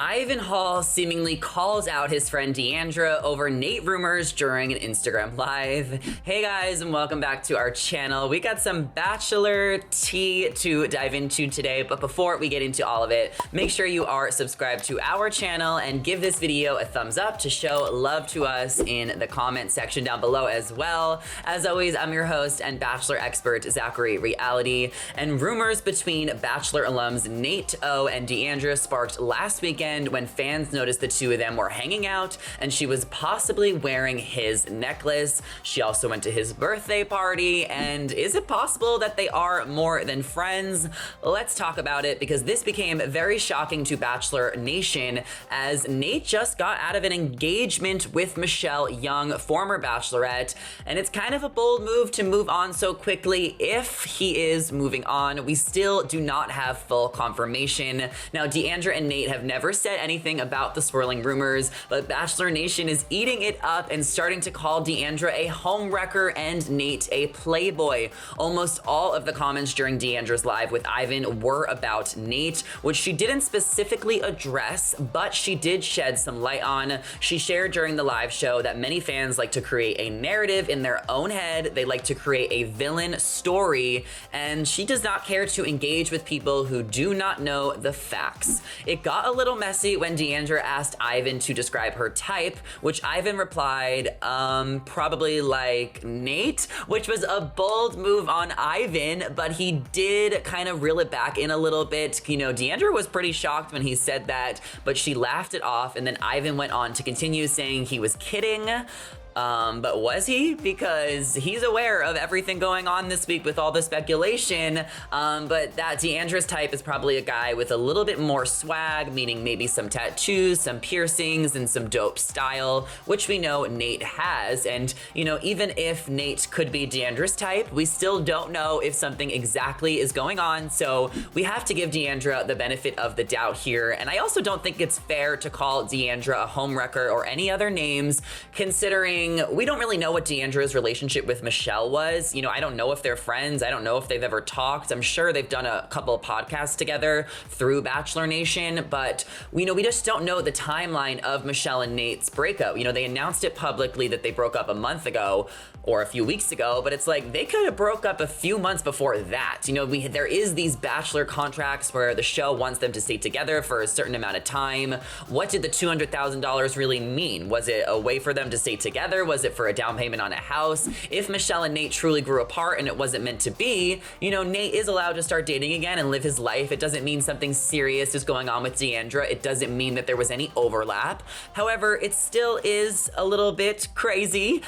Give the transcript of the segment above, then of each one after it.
Ivan Hall seemingly calls out his friend DeAndra over Nayte rumors during an Instagram live. Hey guys, and welcome back to our channel. We got some Bachelor tea to dive into today, but before we get into all of it, make sure you are subscribed to our channel and give this video a thumbs up to show love to us in the comment section down below as well. As always, I'm your host and Bachelor expert, Zachary Reality, and rumors between Bachelor alums Nayte O and DeAndra sparked last weekend when fans noticed the two of them were hanging out and she was possibly wearing his necklace. She also went to his birthday party, and is it possible that they are more than friends? Let's talk about it, because this became very shocking to Bachelor Nation as Nayte just got out of an engagement with Michelle Young, former Bachelorette, and it's kind of a bold move to move on so quickly if he is moving on. We still do not have full confirmation. Now, DeAndra and Nayte have never said anything about the swirling rumors, but Bachelor Nation is eating it up and starting to call DeAndra a homewrecker and Nayte a playboy. Almost all of the comments during DeAndra's live with Ivan were about Nayte, which she didn't specifically address, but she did shed some light on. She shared during the live show that many fans like to create a narrative in their own head. They like to create a villain story, and she does not care to engage with people who do not know the facts. It got a little messy when DeAndra asked Ivan to describe her type, which Ivan replied, probably like Nayte, which was a bold move on Ivan, but he did kind of reel it back in a little bit. You know, DeAndra was pretty shocked when he said that, but she laughed it off, and then Ivan went on to continue saying he was kidding. But was he? Because he's aware of everything going on this week with all the speculation. But that DeAndra's type is probably a guy with a little bit more swag, meaning maybe some tattoos, some piercings, and some dope style, which we know Nayte has. And, you know, even if Nayte could be DeAndra's type, we still don't know if something exactly is going on. So we have to give DeAndra the benefit of the doubt here. And I also don't think it's fair to call DeAndra a homewrecker or any other names, considering we don't really know what DeAndra's relationship with Michelle was. You know, I don't know if they're friends. I don't know if they've ever talked. I'm sure they've done a couple of podcasts together through Bachelor Nation, but we just don't know the timeline of Michelle and Nayte's breakup. You know, they announced it publicly that they broke up a month ago or a few weeks ago, but it's like they could have broke up a few months before that. You know, there is these Bachelor contracts where the show wants them to stay together for a certain amount of time. What did the $200,000 really mean? Was it a way for them to stay together? Was it for a down payment on a house? If Michelle and Nayte truly grew apart and it wasn't meant to be, you know, Nayte is allowed to start dating again and live his life. It doesn't mean something serious is going on with DeAndra. It doesn't mean that there was any overlap. However, it still is a little bit crazy,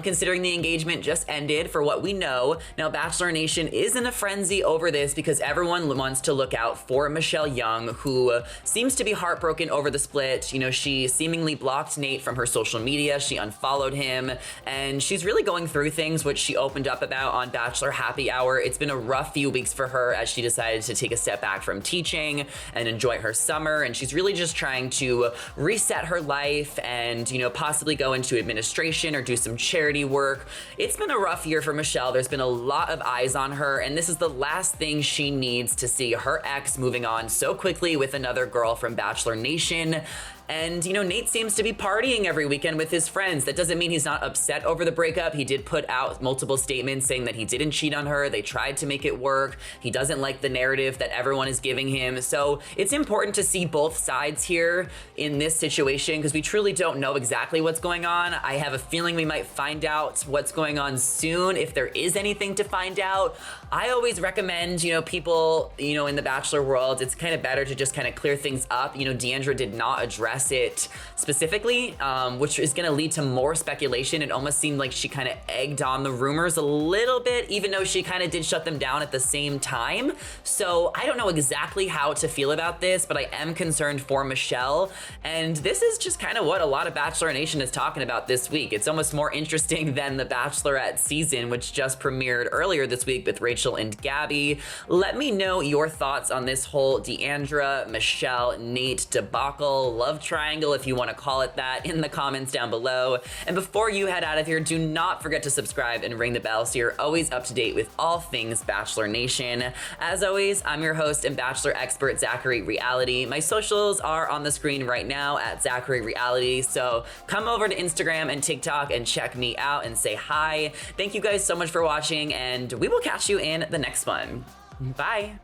considering the engagement just ended for what we know. Now, Bachelor Nation is in a frenzy over this because everyone wants to look out for Michelle Young, who seems to be heartbroken over the split. You know, she seemingly blocked Nayte from her social media. She unfollowed him, and she's really going through things which she opened up about on Bachelor Happy Hour. It's been a rough few weeks for her as she decided to take a step back from teaching and enjoy her summer, and she's really just trying to reset her life and, you know, possibly go into administration or do some charity work. It's been a rough year for Michelle. There's been a lot of eyes on her, and this is the last thing she needs to see her ex moving on so quickly with another girl from Bachelor Nation. And, you know, Nayte seems to be partying every weekend with his friends. That doesn't mean he's not upset over the breakup. He did put out multiple statements saying that he didn't cheat on her. They tried to make it work. He doesn't like the narrative that everyone is giving him. So it's important to see both sides here in this situation, because we truly don't know exactly what's going on. I have a feeling we might find out what's going on soon, if there is anything to find out. I always recommend, you know, people, you know, in the Bachelor world, it's kind of better to just kind of clear things up. You know, DeAndra did not address it specifically, which is going to lead to more speculation. It almost seemed like she kind of egged on the rumors a little bit, even though she kind of did shut them down at the same time. So I don't know exactly how to feel about this, but I am concerned for Michelle. And this is just kind of what a lot of Bachelor Nation is talking about this week. It's almost more interesting than the Bachelorette season, which just premiered earlier this week with Rachel Rachel and Gabby. Let me know your thoughts on this whole DeAndra, Michelle, Nayte debacle, love triangle if you want to call it that, in the comments down below. And before you head out of here, do not forget to subscribe and ring the bell so you're always up to date with all things Bachelor Nation. As always, I'm your host and Bachelor expert, Zachary Reality. My socials are on the screen right now at Zachary Reality, so come over to Instagram and TikTok and check me out and say hi. Thank you guys so much for watching, and we will catch you in the next one. Bye.